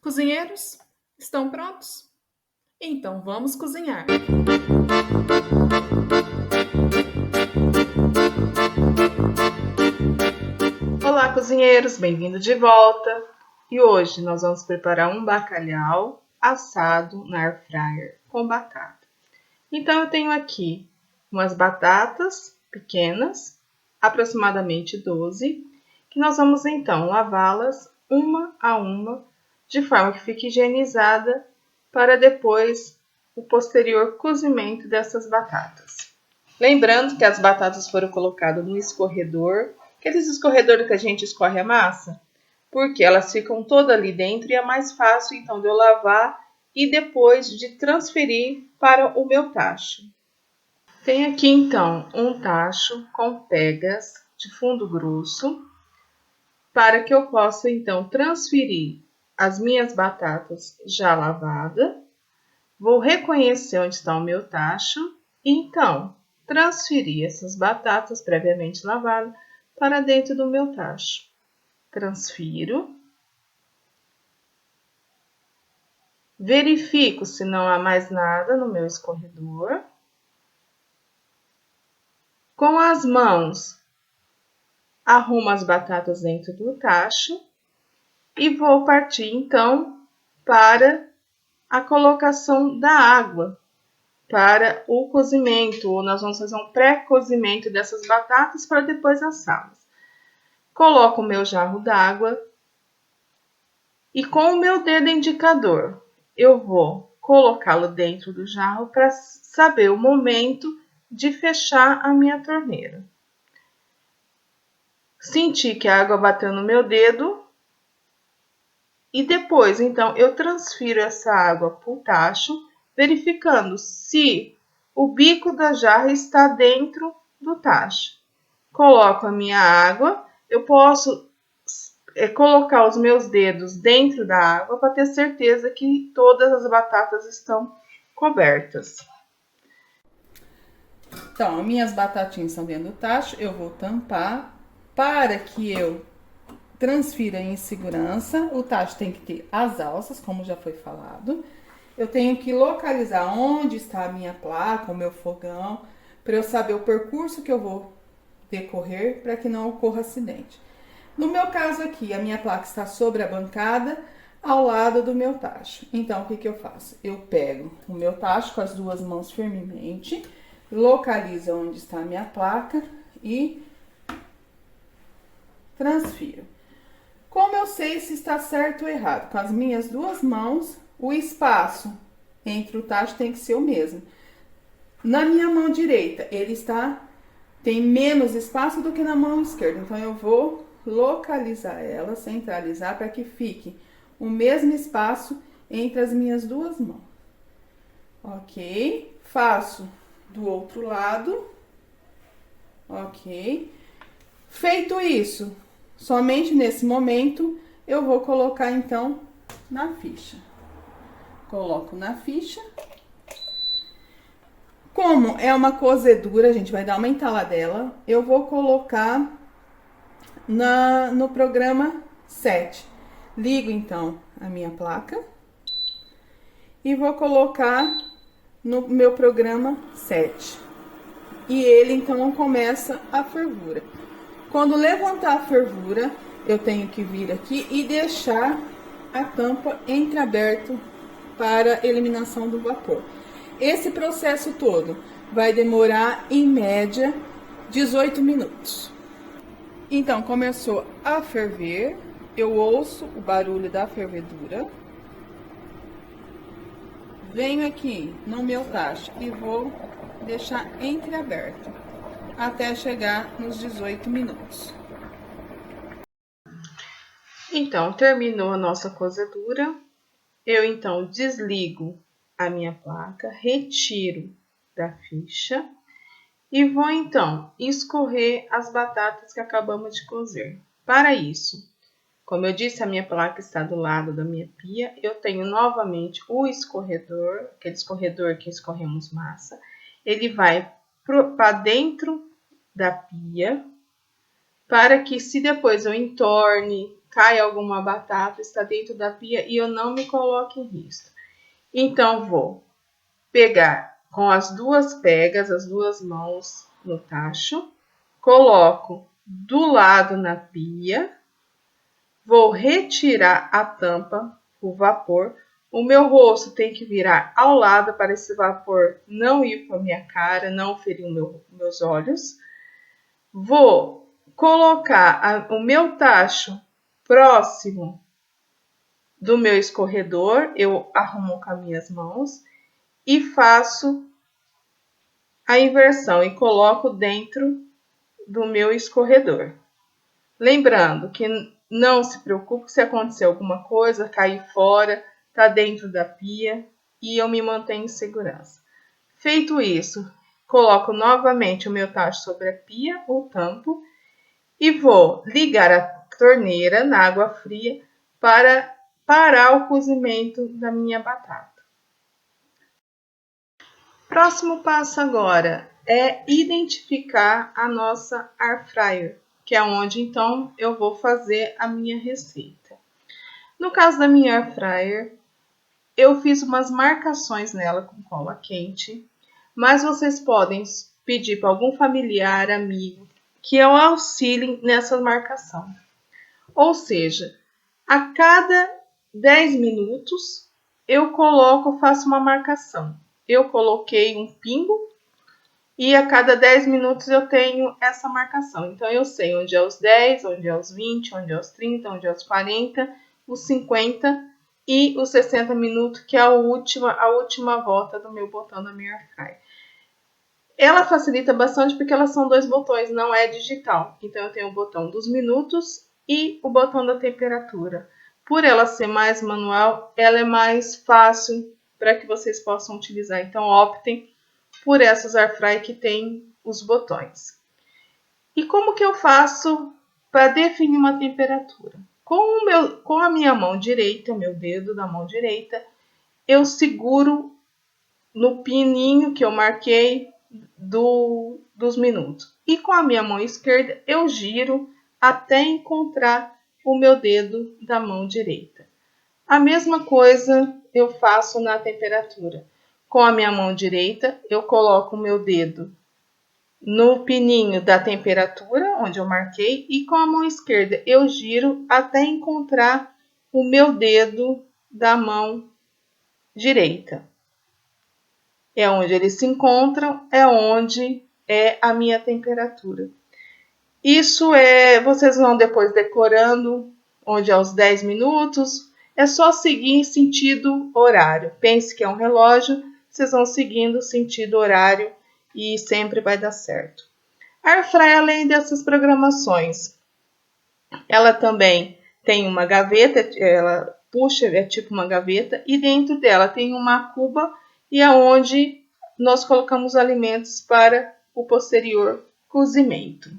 Cozinheiros, estão prontos? Então vamos cozinhar! Olá, cozinheiros, bem-vindo de volta! E hoje nós vamos preparar um bacalhau assado na air fryer com batata. Então eu tenho aqui umas batatas pequenas, aproximadamente 12, que nós vamos então lavá-las uma a uma, de forma que fique higienizada para depois o posterior cozimento dessas batatas. Lembrando que as batatas foram colocadas no escorredor, aqueles escorredores que a gente escorre a massa, porque elas ficam todas ali dentro e é mais fácil então de eu lavar e depois de transferir para o meu tacho. Tem aqui então um tacho com pegas de fundo grosso, para que eu possa então transferir as minhas batatas já lavadas. Vou reconhecer onde está o meu tacho e então transferir essas batatas previamente lavadas para dentro do meu tacho. Transfiro. Verifico se não há mais nada no meu escorredor. Com as mãos, arrumo as batatas dentro do tacho e vou partir então para a colocação da água para o cozimento, ou nós vamos fazer um pré-cozimento dessas batatas para depois assá-las. Coloco o meu jarro d'água e com o meu dedo indicador eu vou colocá-lo dentro do jarro para saber o momento de fechar a minha torneira. Senti que a água bateu no meu dedo e depois, então, eu transfiro essa água para o tacho, verificando se o bico da jarra está dentro do tacho. Coloco a minha água, eu posso colocar os meus dedos dentro da água para ter certeza que todas as batatas estão cobertas. Então, minhas batatinhas estão dentro do tacho, eu vou tampar para que eu transfira em segurança. O tacho tem que ter as alças, como já foi falado. Eu tenho que localizar onde está a minha placa, o meu fogão, para eu saber o percurso que eu vou decorrer para que não ocorra acidente. No meu caso aqui, a minha placa está sobre a bancada, ao lado do meu tacho. Então, o que eu faço? Eu pego o meu tacho com as duas mãos firmemente, localizo onde está a minha placa e transfiro. Como eu sei se está certo ou errado? Com as minhas duas mãos, o espaço entre o tacho tem que ser o mesmo. Na minha mão direita, tem menos espaço do que na mão esquerda. Então, eu vou localizar ela, centralizar para que fique o mesmo espaço entre as minhas duas mãos. Ok? Faço do outro lado. Ok? Feito isso, somente nesse momento eu vou colocar então na ficha. Coloco na ficha. Como é uma cozedura, a gente vai dar uma entaladela, eu vou colocar no programa 7. Ligo então a minha placa e vou colocar no meu programa 7. E ele então começa a fervura. Quando levantar a fervura, eu tenho que vir aqui e deixar a tampa entreaberto para eliminação do vapor. Esse processo todo vai demorar, em média, 18 minutos. Então, começou a ferver, eu ouço o barulho da fervedura. Venho aqui no meu tacho e vou deixar entreaberto até chegar nos 18 minutos. Então, terminou a nossa cozedura. Eu, então, desligo a minha placa, retiro da ficha e vou, então, escorrer as batatas que acabamos de cozer. Para isso, como eu disse, a minha placa está do lado da minha pia. Eu tenho novamente o escorredor, aquele escorredor que escorremos massa. Ele vai para dentro da pia, para que se depois eu entorne, cai alguma batata, está dentro da pia e eu não me coloque em risco. Então, vou pegar com as duas pegas, as duas mãos no tacho, coloco do lado na pia, vou retirar a tampa, o vapor. O meu rosto tem que virar ao lado para esse vapor não ir para a minha cara, não ferir meus olhos. Vou colocar o meu tacho próximo do meu escorredor, eu arrumo com as minhas mãos e faço a inversão e coloco dentro do meu escorredor. Lembrando que não se preocupe se acontecer alguma coisa, cair fora, tá dentro da pia e eu me mantenho em segurança. Feito isso, coloco novamente o meu tacho sobre a pia, o tampo, e vou ligar a torneira na água fria para parar o cozimento da minha batata. Próximo passo agora é identificar a nossa air fryer, que é onde então eu vou fazer a minha receita. No caso da minha air fryer, eu fiz umas marcações nela com cola quente, mas vocês podem pedir para algum familiar, amigo, que eu auxilie nessa marcação. Ou seja, a cada 10 minutos eu faço uma marcação. Eu coloquei um pingo e a cada 10 minutos eu tenho essa marcação. Então eu sei onde é os 10, onde é os 20, onde é os 30, onde é os 40, os 50 e os 60 minutos, que é a última volta do meu botão da minha air fryer. Ela facilita bastante porque elas são 2 botões, não é digital. Então eu tenho o botão dos minutos e o botão da temperatura. Por ela ser mais manual, ela é mais fácil para que vocês possam utilizar. Então optem por essas air fry que tem os botões. E como que eu faço para definir uma temperatura? Com a minha mão direita, meu dedo da mão direita, eu seguro no pininho que eu marquei dos minutos. E com a minha mão esquerda, eu giro até encontrar o meu dedo da mão direita. A mesma coisa eu faço na temperatura. Com a minha mão direita, eu coloco o meu dedo no pininho da temperatura, onde eu marquei, e com a mão esquerda eu giro até encontrar o meu dedo da mão direita. É onde eles se encontram, é onde é a minha temperatura. Isso vocês vão depois decorando, onde é os 10 minutos, é só seguir em sentido horário. Pense que é um relógio, vocês vão seguindo o sentido horário e sempre vai dar certo. A air fryer, além dessas programações, ela também tem uma gaveta, ela puxa, é tipo uma gaveta, e dentro dela tem uma cuba e é onde nós colocamos alimentos para o posterior cozimento.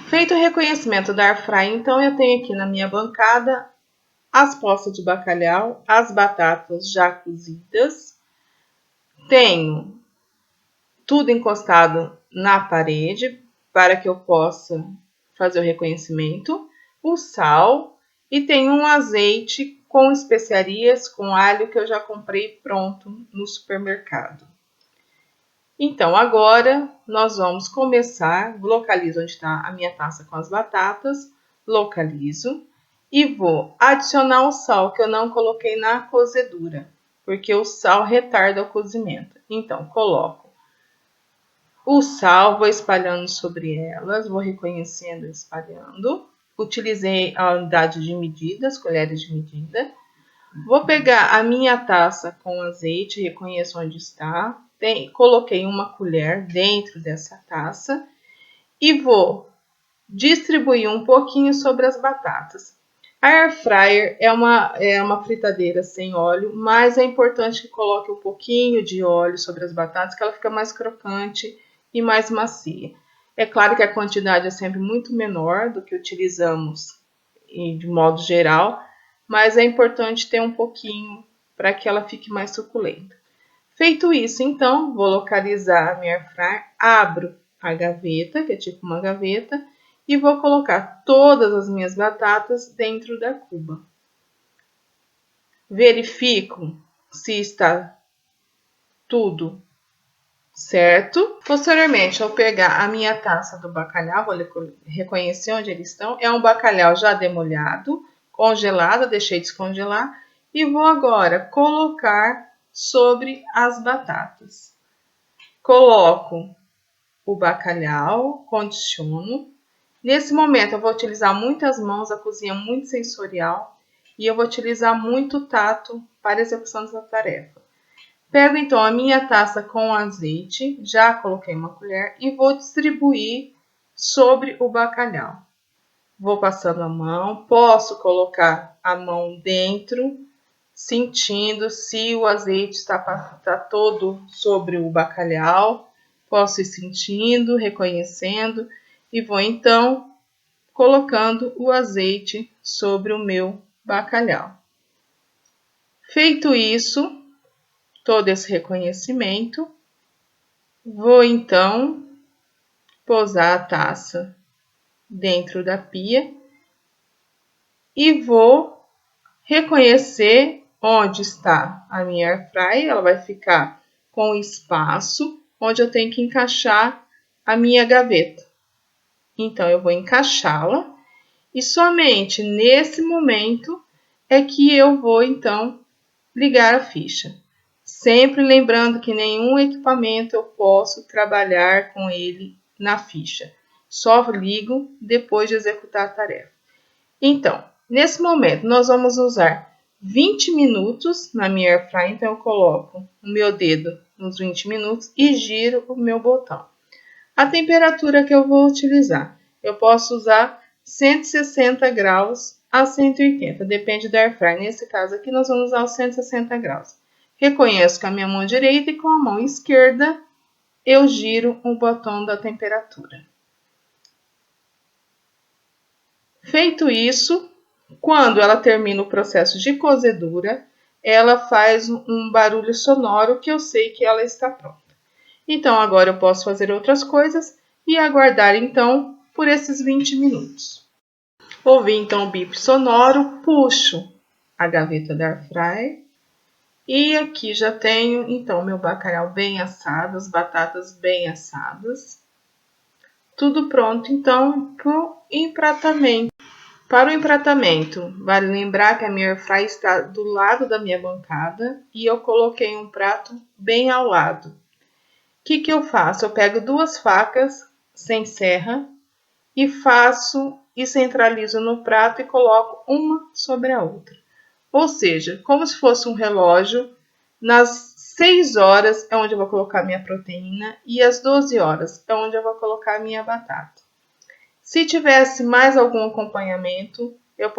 Feito o reconhecimento da air fryer, então eu tenho aqui na minha bancada as postas de bacalhau, as batatas já cozidas, tenho tudo encostado na parede para que eu possa fazer o reconhecimento, o sal e tenho um azeite com especiarias, com alho que eu já comprei pronto no supermercado. Então, agora nós vamos começar. Localizo onde está a minha taça com as batatas, localizo e vou adicionar o sal que eu não coloquei na cozedura, porque o sal retarda o cozimento. Então, coloco o sal, vou espalhando sobre elas, vou reconhecendo e espalhando. Utilizei a unidade de medida, as colheres de medida. Vou pegar a minha taça com azeite, reconheço onde está. Coloquei uma colher dentro dessa taça e vou distribuir um pouquinho sobre as batatas. A air fryer é uma fritadeira sem óleo, mas é importante que coloque um pouquinho de óleo sobre as batatas, que ela fica mais crocante e mais macia. É claro que a quantidade é sempre muito menor do que utilizamos de modo geral, mas é importante ter um pouquinho para que ela fique mais suculenta. Feito isso, então, vou localizar a minha air fryer, abro a gaveta, que é tipo uma gaveta, e vou colocar todas as minhas batatas dentro da cuba. Verifico se está tudo certo. Posteriormente, eu pegar a minha taça do bacalhau, vou reconhecer onde eles estão. É um bacalhau já demolhado, congelado, deixei descongelar. E vou agora colocar sobre as batatas. Coloco o bacalhau, condiciono. Nesse momento, eu vou utilizar muitas mãos, a cozinha é muito sensorial. E eu vou utilizar muito tato para a execução dessa tarefa. Pego então a minha taça com azeite, já coloquei uma colher e vou distribuir sobre o bacalhau. Vou passando a mão, posso colocar a mão dentro, sentindo se o azeite está todo sobre o bacalhau. Posso ir sentindo, reconhecendo e vou então colocando o azeite sobre o meu bacalhau. Feito isso, todo esse reconhecimento, vou então posar a taça dentro da pia e vou reconhecer onde está a minha air fryer. Ela vai ficar com espaço onde eu tenho que encaixar a minha gaveta. Então, eu vou encaixá-la e somente nesse momento é que eu vou então ligar a ficha. Sempre lembrando que nenhum equipamento eu posso trabalhar com ele na ficha. Só ligo depois de executar a tarefa. Então, nesse momento, nós vamos usar 20 minutos na minha air fryer. Então, eu coloco o meu dedo nos 20 minutos e giro o meu botão. A temperatura que eu vou utilizar, eu posso usar 160 graus a 180, depende da air fryer. Nesse caso aqui, nós vamos usar os 160 graus. Reconheço com a minha mão direita e com a mão esquerda eu giro o botão da temperatura. Feito isso, quando ela termina o processo de cozedura, ela faz um barulho sonoro que eu sei que ela está pronta. Então, agora eu posso fazer outras coisas e aguardar, então, por esses 20 minutos. Ouvi, então, o bip sonoro, puxo a gaveta da air fryer e aqui já tenho, então, meu bacalhau bem assado, as batatas bem assadas. Tudo pronto, então, para o empratamento. Para o empratamento, vale lembrar que a minha air fryer está do lado da minha bancada e eu coloquei um prato bem ao lado. O que eu faço? Eu pego 2 facas sem serra e faço e centralizo no prato e coloco uma sobre a outra. Ou seja, como se fosse um relógio, nas 6 horas é onde eu vou colocar minha proteína e às 12 horas é onde eu vou colocar minha batata. Se tivesse mais algum acompanhamento, eu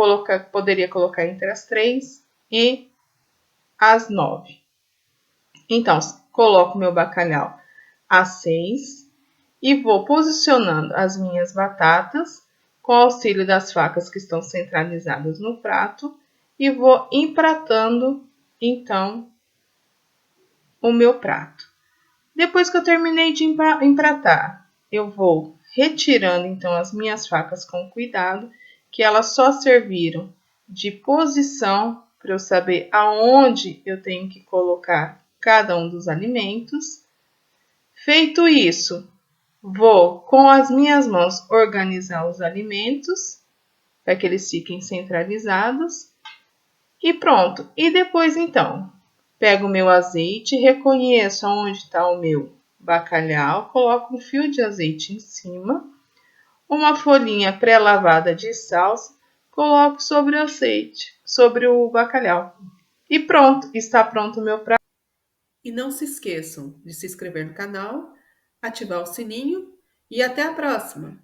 poderia colocar entre as 3 e as 9. Então, coloco meu bacalhau às 6 e vou posicionando as minhas batatas com auxílio das facas que estão centralizadas no prato e vou empratando, então, o meu prato. Depois que eu terminei de empratar, eu vou retirando, então, as minhas facas com cuidado, que elas só serviram de posição para eu saber aonde eu tenho que colocar cada um dos alimentos. Feito isso, vou com as minhas mãos organizar os alimentos para que eles fiquem centralizados e pronto. E depois então, pego o meu azeite, reconheço onde está o meu bacalhau, coloco um fio de azeite em cima, uma folhinha pré-lavada de salsa, coloco sobre o azeite, sobre o bacalhau. E pronto, está pronto o meu prato. E não se esqueçam de se inscrever no canal, ativar o sininho e até a próxima!